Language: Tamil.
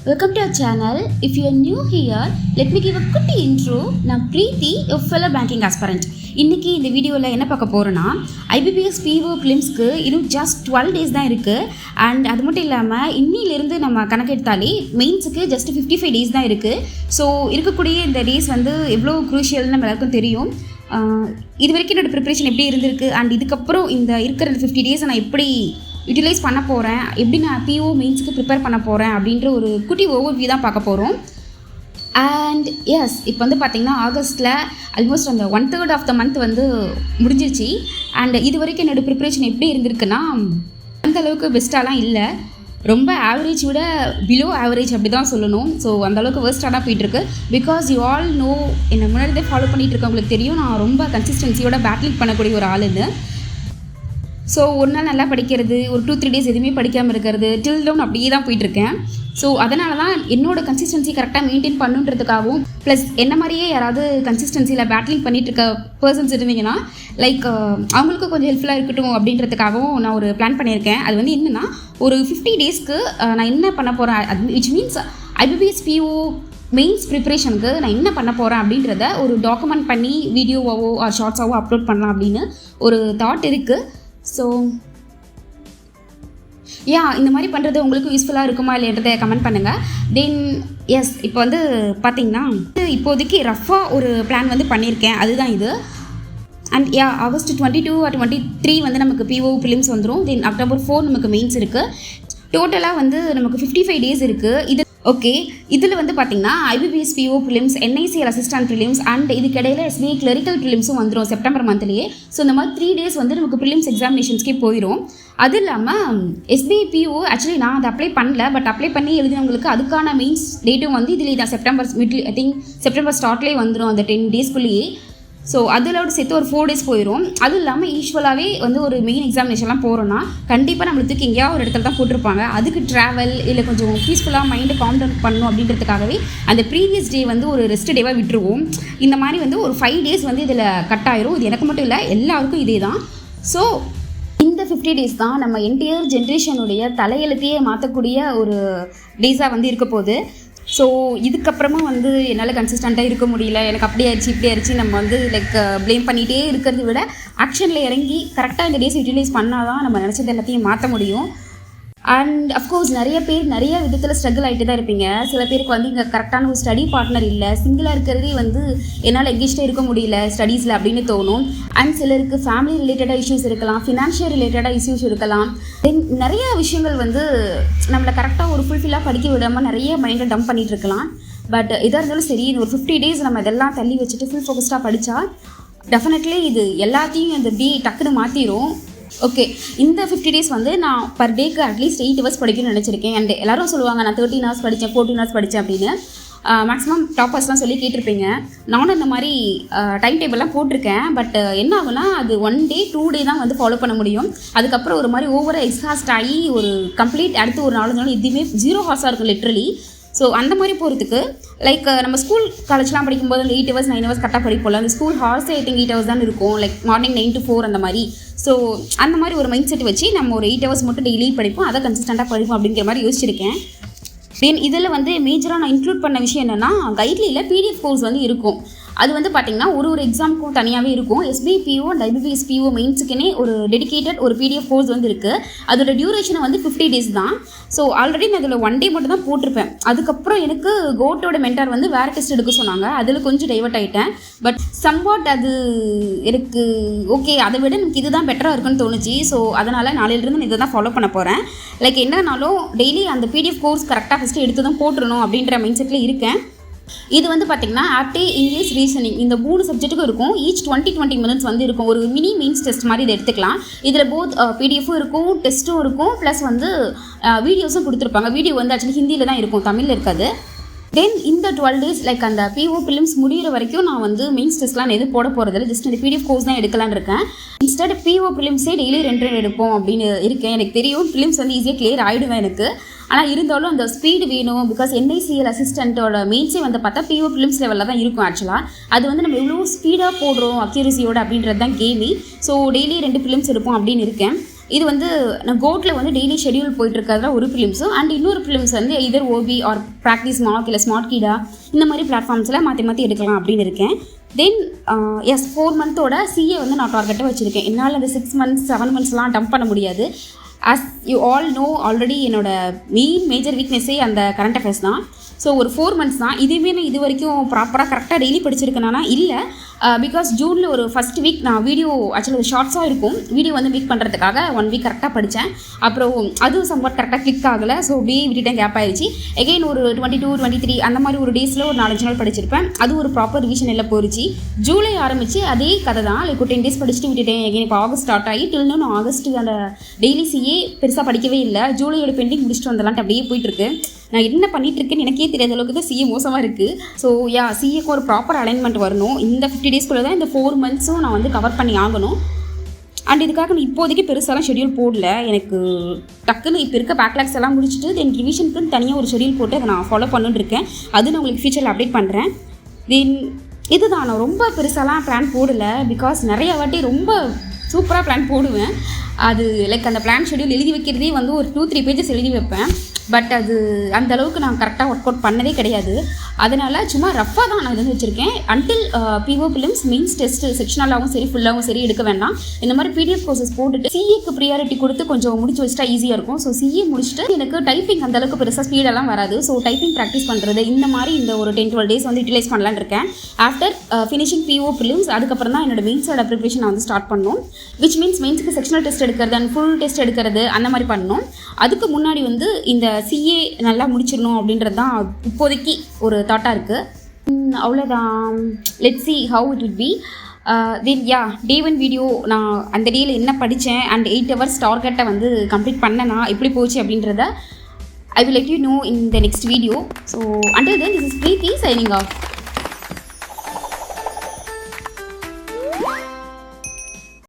Welcome to our channel. If you are new here, let me give a quick intro. நான் பிரீத்தி, your fellow banking aspirant. இன்றைக்கி இந்த வீடியோவில் என்ன பார்க்க போகிறோன்னா, IBPS PO பிலிம்ஸ்க்கு இன்னும் ஜஸ்ட் 12 days தான் இருக்குது. அண்ட் அது மட்டும் இல்லாமல் இன்னிலிருந்து நம்ம கணக்கெடுத்தாலே மெயின்ஸுக்கு ஜஸ்ட் 55 days தான் இருக்குது. ஸோ இருக்கக்கூடிய இந்த டேஸ் வந்து எவ்வளோ க்ரூஷியல்னு நம்ம எல்லாருக்கும் தெரியும். இது வரைக்கும் என்னோடய ப்ரிப்ரேஷன் எப்படி இருந்திருக்கு அண்ட் இதுக்கப்புறம் இந்த இருக்கிற 50 days நான் எப்படி யூட்டிலைஸ் பண்ண போகிறேன், எப்படி நான் PO மெயின்ஸுக்கு ப்ரிப்பேர் பண்ண போகிறேன் அப்படின்ற ஒரு குட்டி ஓவர்வியூ தான் பார்க்க போகிறோம். அண்ட் எஸ், இப்போ வந்து பார்த்திங்கன்னா ஆகஸ்ட்டில் ஆல்மோஸ்ட் அந்த 1/3 ஆஃப் த மந்த் வந்து முடிஞ்சிருச்சு. அண்ட் இது வரைக்கும் என்னோடய ப்ரிப்ரேஷன் எப்படி இருந்திருக்குன்னா, அந்தளவுக்கு பெஸ்ட்டாலாம் இல்லை, ரொம்ப ஆவரேஜ் விட பிலோ ஆவரேஜ் அப்படி தான் சொல்லணும். ஸோ அந்தளவுக்கு வேர்ஸ்ட்டாக தான் போயிட்டுருக்கு. பிகாஸ் யூ ஆல் நோ, என்னை முன்னாடியே ஃபாலோ பண்ணிகிட்டு இருக்கவங்களுக்கு தெரியும், நான் ரொம்ப கன்சிஸ்டன்சியோட பேட்டில் பண்ணக்கூடிய ஒரு ஆளுன்னு. ஸோ ஒரு நாள் நல்லா படிக்கிறது, ஒரு 2-3 days எதுவுமே படிக்காமல் இருக்கிறது, டில் டவுன் அப்படியே தான் போயிட்டுருக்கேன். ஸோ அதனால தான் என்னோடய கன்சிஸ்டன்சி கரெக்டாக மெயின்டைன் பண்ணுன்றதுக்காகவும், ப்ளஸ் என்ன மாதிரியே யாராவது கன்சிஸ்டன்சியில் பேட்டில் பண்ணிகிட்டு இருக்க பர்சன்ஸ் இருந்தீங்கன்னா லைக் அவங்களுக்கு கொஞ்சம் ஹெல்ப்ஃபுல்லாக இருக்கட்டும் அப்படின்றதுக்காகவும் நான் ஒரு பிளான் பண்ணியிருக்கேன். அது வந்து என்னென்னா, ஒரு 50 daysக்கு நான் என்ன பண்ண போகிறேன், அது which means IBPS PO mains ப்ரிப்ரேஷனுக்கு நான் என்ன பண்ண போகிறேன் அப்படின்றத ஒரு டாக்குமெண்ட் பண்ணி வீடியோவாவோ ஷார்ட்ஸாவோ அப்லோட் பண்ணலாம் அப்படின்னு ஒரு தாட் இருக்குது. ஸோ இந்த மாதிரி பண்ணுறது உங்களுக்கு யூஸ்ஃபுல்லாக இருக்குமா இல்லைன்றதை கமெண்ட் பண்ணுங்கள். தென் எஸ், இப்போ வந்து பார்த்திங்கன்னா இப்போதைக்கு ரஃபாக ஒரு பிளான் வந்து பண்ணியிருக்கேன், அதுதான் இது. அண்ட் ஆகஸ்ட் 22 or 23 வந்து நமக்கு PO பிலிம்ஸ் வந்துடும். தென் அக்டோபர் 4 நமக்கு மெயின்ஸ் இருக்குது. டோட்டலாக வந்து நமக்கு 55 days இருக்குது. இது ஓகே, இதில் வந்து பார்த்திங்கன்னா IBPS PO prelims, NICL assistant prelims and இதுக்கிடையில் SBI கிளரிக்கல் ப்ரிலிம்ஸும் வந்துடும் செப்டம்பர் மந்த்லேயே. ஸோ இந்த மாதிரி 3 days வந்து நமக்கு ப்ரிலிம்ஸ் எக்ஸாமினேஷன்ஸ்க்கே போயிடும். அது இல்லாமல் SBI PO ஆக்சுவலி நான் அதை அப்ளை பண்ணல, பட் அப்ளை பண்ணி எழுதினவங்களுக்கு அதுக்கான மெயின்ஸ் டேட்டும் வந்து இதில் தான் September middle, I think September ஸ்டார்ட்லேயே வந்துடும், அந்த 10 daysக்குள்ளேயே. ஸோ அதிலோட சேர்த்து ஒரு 4 days போயிடும். அதுவும் இல்லாமல் யூஸ்வலாகவே வந்து ஒரு மெயின் எக்ஸாமினேஷன்லாம் போகிறோன்னா கண்டிப்பாக நம்மளுக்கு எங்கேயாவது ஒரு இடத்துல தான் போட்டிருப்பாங்க. அதுக்கு ட்ராவல் இல்லை கொஞ்சம் பீஸ்ஃபுல்லாக மைண்டை காம் டவுன் பண்ணணும் அப்படின்றதுக்காகவே அந்த ப்ரீவியஸ் டே வந்து ஒரு ரெஸ்ட் டேவாக விட்டுருவோம். இந்த மாதிரி வந்து ஒரு 5 days வந்து இதில் கட் ஆயிரும். இது எனக்கு மட்டும் இல்லை, எல்லாருக்கும் இதே தான். ஸோ இந்த 50 days தான் நம்ம என்டையர் ஜென்ரேஷனுடைய தலையெழுத்தையே மாற்றக்கூடிய ஒரு டேஸாக வந்து இருக்க போகுது. ஸோ இதுக்கப்புறமா வந்து என்னால் கன்சிஸ்டண்ட்டாக இருக்க முடியல, எனக்கு அப்படி ஆயிடுச்சு இப்படி ஆயிடுச்சு நம்ம வந்து லைக் ப்ளேம் பண்ணிகிட்டே இருக்கிறத விட ஆக்ஷனில் இறங்கி கரெக்டாக இந்த டேஸ் யூட்டிலைஸ் பண்ணால் தான் நம்ம நினச்சது எல்லாத்தையும் மாற்ற முடியும். அண்ட் அஃப்கோர்ஸ் நிறைய பேர் நிறைய விதத்தில் ஸ்ட்ரகிள் ஆகிட்டு தான் இருப்பீங்க. சில பேருக்கு வந்து இங்கே கரெக்டான ஒரு ஸ்டடி பார்ட்னர் இல்லை, சிங்கிளாக இருக்கிறதே வந்து என்னால் எங்கேஜ்டாக இருக்க முடியல ஸ்டடீஸில் அப்படின்னு தோணும். அண்ட் சிலருக்கு ஃபேமிலி ரிலேட்டடாக இஷ்யூஸ் இருக்கலாம், ஃபினான்ஷியல் ரிலேட்டடாக இஷ்யூஸ் இருக்கலாம். தென் நிறைய விஷயங்கள் வந்து நம்மளை கரெக்டாக ஒரு ஃபுல்ஃபில்லாக படிக்க விடாமல் நிறைய மைண்டை டம்ப் பண்ணிகிட்டு இருக்கலாம். பட் எதாக இருந்தாலும் சரி, இந்த ஒரு 50 days நம்ம இதெல்லாம் தள்ளி வச்சுட்டு ஃபுல் ஃபோக்கஸ்டாக படித்தா டெஃபினெட்லி இது எல்லாத்தையும் அந்த டக்குன்னு மாற்றிடும். ஓகே, இந்த 50 days வந்து நான் பர் டேக்கு அட்லீஸ்ட் 8 hours படிக்கணும்னு நினச்சிருக்கேன். அண்ட் எல்லோரும் சொல்லுவாங்க நான் 13 hours படித்தேன், 14 hours படித்தேன் அப்படின்னு. மேக்ஸிமம் டாப்பர்ஸ்லாம் சொல்லி கேட்டிருப்பீங்க. நானும் இந்த மாதிரி டைம் டேபிள்லாம் போட்டிருக்கேன். பட் என்ன ஆகுனா, அது 1 day 2 day தான் வந்து ஃபாலோ பண்ண முடியும். அதுக்கப்புறம் ஒரு மாதிரி ஓவராக எக்ஸாஸ்ட் ஆகி ஒரு கம்ப்ளீட் அடுத்து ஒரு 4 நாள் எதுவுமே 0 hours இருக்கும் லிட்ரலி. ஸோ அந்த மாதிரி போகிறதுக்கு லைக் நம்ம ஸ்கூல் காலேஜ்லாம் படிக்கும்போது அந்த 8 hours 9 hours கரெக்டாக படிப்போம்ல, அந்த school hours I think 8 hours தான் இருக்கும், லைக் மார்னிங் 9 to 4 அந்த மாதிரி. ஸோ அந்த மாதிரி ஒரு மைண்ட் செட் வச்சு நம்ம ஒரு 8 hours மட்டும் டெய்லி படிப்போம், அதை கன்சிஸ்டண்ட்டாக படிப்போம் அப்படிங்கிற மாதிரி யோசிச்சிருக்கேன். தென் இதில் வந்து மேஜராக நான் இன்க்ளூட் பண்ண விஷயம் என்னென்னா, கைட்லியில் PDF கோர்ஸ் வந்து இருக்கும். அது வந்து பார்த்திங்கன்னா ஒரு எக்ஸாமுக்கும் தனியாகவே இருக்கும். SBI PO and IBPS PO மெயின்ஸுக்குன்னே ஒரு டெடிக்கேட்டட் ஒரு PDF கோர்ஸ் வந்து இருக்குது. அதோட டியூரேஷனை வந்து 50 days தான். ஸோ ஆல்ரெடி நான் அதில் 1 day மட்டும் தான் போட்டிருப்பேன். அதுக்கப்புறம் எனக்கு கோட்டோட மென்டார் வந்து வேறு டெஸ்ட் எடுக்க சொன்னாங்க. அதில் கொஞ்சம் டைவர்ட் ஆகிட்டேன். பட் சம்வாட் அது எனக்கு ஓகே, அதை விட எனக்கு இதுதான் பெட்டராக இருக்குன்னு தோணுச்சு. ஸோ அதனால் நாளையிலிருந்து நான் இதை தான் ஃபாலோ பண்ண போகிறேன். லைக் என்னன்னாலும் டெய்லி அந்த PDF கோர்ஸ் கரெக்டாக ஃபஸ்ட்டு எடுத்து தான் போட்டுருணும் அப்படின்ற மைண்ட் செட்டில் இருக்கேன். இது வந்து பார்த்திங்கன்னா ஆப்டி, இங்கிலீஷ், ரீசனிங் இந்த 3 சப்ஜெக்ட்டுக்கும் இருக்கும். ஈச் 20 minutes வந்து இருக்கும். ஒரு மினி மெயின்ஸ் டெஸ்ட் மாதிரி இதை எடுத்துக்கலாம். இதில் போத் PDFும் இருக்கும், டெஸ்ட்டும் இருக்கும், ப்ளஸ் வந்து வீடியோஸும் கொடுத்துருப்பாங்க. வீடியோ வந்து ஆக்சுவலி ஹிந்தியில் தான் இருக்கும், தமிழில் இருக்காது. தென் இந்த 12 days லைக் அந்த PO பிலிம்ஸ் முடிகிற வரைக்கும் நான் வந்து மெயின்ஸ் டெஸ்ட்லாம் நான் எதுவும் போட போகிறதில்ல, ஜஸ்ட் இந்த PDF கோர்ஸ் தான் எடுக்கலான்னு இருக்கேன். இன்ஸ்டட் PO பிலிம்ஸே டெய்லி 2 எடுப்போம் அப்படின்னு இருக்கேன். எனக்கு தெரியும் பிலிம்ஸ் வந்து ஈஸியாக கிளியர் ஆகிடுவேன் எனக்கு. ஆனால் இருந்தாலும் அந்த ஸ்பீடு வேணும். பிகாஸ் NICL அசிஸ்டண்ட்டோட மெயின்ஸே வந்து பார்த்தா PO பிலிம்ஸ் லெவலில் தான் இருக்கும் ஆக்சுவலாக. அது வந்து நம்ம எவ்வளோ ஸ்பீடாக போடுறோம் அக்யூரஸியோட அப்படின்றது தான் கேமி. ஸோ டெய்லி 2 பிலிம்ஸ் எடுப்போம் அப்படின்னு இருக்கேன். இது வந்து நான் கோட்டில் வந்து டெய்லி ஷெடியூல் போயிட்டுருக்கிறதுல ஒரு ஃபிலிம்ஸும் அண்ட் இன்னொரு ஃபிலிம்ஸ் வந்து இதர் ஓபி ஆர் ப்ராக்டிஸ் மார்க் இல்லை ஸ்மார்ட் கீடா இந்த மாதிரி பிளாட்ஃபார்ம்ஸில் மாற்றி மாற்றி எடுக்கலாம் அப்படின்னு இருக்கேன். தென் எஸ் 4 மந்த்தோட சிஏ வந்து நான் டார்கெட்டாக வச்சுருக்கேன். என்னால் அந்த 6 மந்த்ஸ் 7 மந்த்ஸ்லாம் டம்ப் பண்ண முடியாது. As you all know already என்னோடய மேஜர் வீக்னஸே அந்த கரண்ட் அஃபேர்ஸ் தான். ஸோ ஒரு 4 மந்த்ஸ் தான். இதுவே நான் இது வரைக்கும் ப்ராப்பராக கரெக்டாக டெய்லி படிச்சிருக்கேனா இல்லை, பிகாஸ் ஜூனில் ஒரு ஃபஸ்ட் வீக் நான் வீடியோ ஆக்சுவலாக ஷார்ட்ஸாக இருக்கும் வீடியோ வந்து மேக் பண்ணுறதுக்காக 1 வீக் கரெக்டாக படித்தேன். அப்புறம் அதுவும் சம்வாட் கரெக்டாக கிளிக் ஆகலை. ஸோ அப்படியே விட்டுட்டேன், கேப் ஆயிடுச்சு. எகெயின் ஒரு 22 23 அந்த மாதிரி ஒரு டேஸில் ஒரு 4-5 நாள் படிச்சிருப்பேன். அது ஒரு ப்ராப்பர் ரிவிஷன் எல்லாம் போயிடுச்சு. ஜூலை ஆரம்பித்து அதே கதை தான். லைக் 10 டேஸ் படிச்சுட்டு விட்டுட்டேன். எகெயின் இப்போ ஆகஸ்ட் ஸ்டார்ட் ஆகி டில்னு நான் ஆகஸ்ட் அந்த டெய்லி சிஏ பெருசாக படிக்கவே இல்லை. ஜூலையோட பெண்டிங் முடிச்சுட்டு வந்தலான்ட்டு அப்படியே போயிட்டுருக்கு. நான் என்ன பண்ணிகிட்ருக்கேன்னு எனக்கே தெரியாத அளவுக்கு தான் சிஏ மோசமாக இருக்குது. ஸோ சிஏக்கு ஒரு ப்ராப்பர் அலைன்மெண்ட் வரணும். இந்த 50 டேஸ்க்குள்ளே தான் இந்த 4 மந்த்ஸும் நான் வந்து கவர் பண்ணி ஆகணும். அண்ட் இதுக்காக நான் இப்போதைக்கு பெருசாலாம் ஷெடியூல் போடல. எனக்கு டக்குன்னு இப்போ இருக்க பேக்லாக்ஸ் எல்லாம் முடிச்சுட்டு தென் ரிவிஷனுக்குன்னு தனியாக ஒரு ஷெடியூல் போட்டு அதை நான் ஃபாலோ பண்ணிட்டு இருக்கேன். அது நான் உங்களுக்கு ஃபியூச்சரில் அப்டேட் பண்ணுறேன். தென் இதுதான், நான் ரொம்ப பெருசாலாம் பிளான் போடலை. பிகாஸ் நிறைய வாட்டி ரொம்ப சூப்பராக பிளான் போடுவேன். அது லைக் அந்த பிளான் ஷெடியூல் எழுதி வைக்கிறதே வந்து ஒரு 2-3 பேஜஸ் எழுதி வைப்பேன். பட் அது அந்த அளவுக்கு நான் கரெக்டாக ஒர்க் அவுட் பண்ணதே கிடையாது. அதனால் சும்மா ரஃபாக தான் நான் இது வந்து வச்சுருக்கேன். Until PO prelims mains test செக்ஷனலாகவும் சரி ஃபுல்லாகவும் சரி எடுக்க வேண்டாம். இந்த மாதிரி பிடிஎஃப் கோர்சஸ் போட்டுட்டு சிஏக்கு ப்ரியாரிட்டி கொடுத்து கொஞ்சம் முடிச்சு வச்சுட்டா ஈஸியாக இருக்கும். ஸோ சிஏ முடிச்சுட்டு எனக்கு டைப்பிங் அந்த அளவுக்கு பெருசாக ஸ்பீடெல்லாம் வராது. ஸோ டைப்பிங் ப்ராக்டிஸ் பண்ணுறது இந்த மாதிரி இந்த ஒரு 10-12 டேஸ் வந்து யூட்டிலைஸ் பண்ணலான்னு இருக்கேன். ஆஃப்டர் ஃபினிஷிங் பிஓ ஃபிலிம்ஸ் அதுக்கப்புறம் தான் என்னோட மெயின்ஸோட ப்ரிப்ரேஷன் வந்து ஸ்டார்ட் பண்ணணும். விச் மீன்ஸ் மெயின்ஸுக்கு செக்ஷனல் டெஸ்ட் எடுக்கிறது அண்ட் ஃபுல் டெஸ்ட் எடுக்கிறது அந்த மாதிரி பண்ணணும். அதுக்கு முன்னாடி வந்து இந்த சிஏ நல்லா முடிச்சிடணும் அப்படின்றது தான் இப்போதைக்கு ஒரு தாட்டாக இருக்குது. அவ்வளோதான். Let's see how it will be. Then day 1 video நான் அந்த டேயில் என்ன படித்தேன் அண்ட் 8 hours டார்கெட்டை வந்து கம்ப்ளீட் பண்ணேன்னா எப்படி போச்சு அப்படின்றத I will let you know in the next video. So until then, this is Preeti signing off.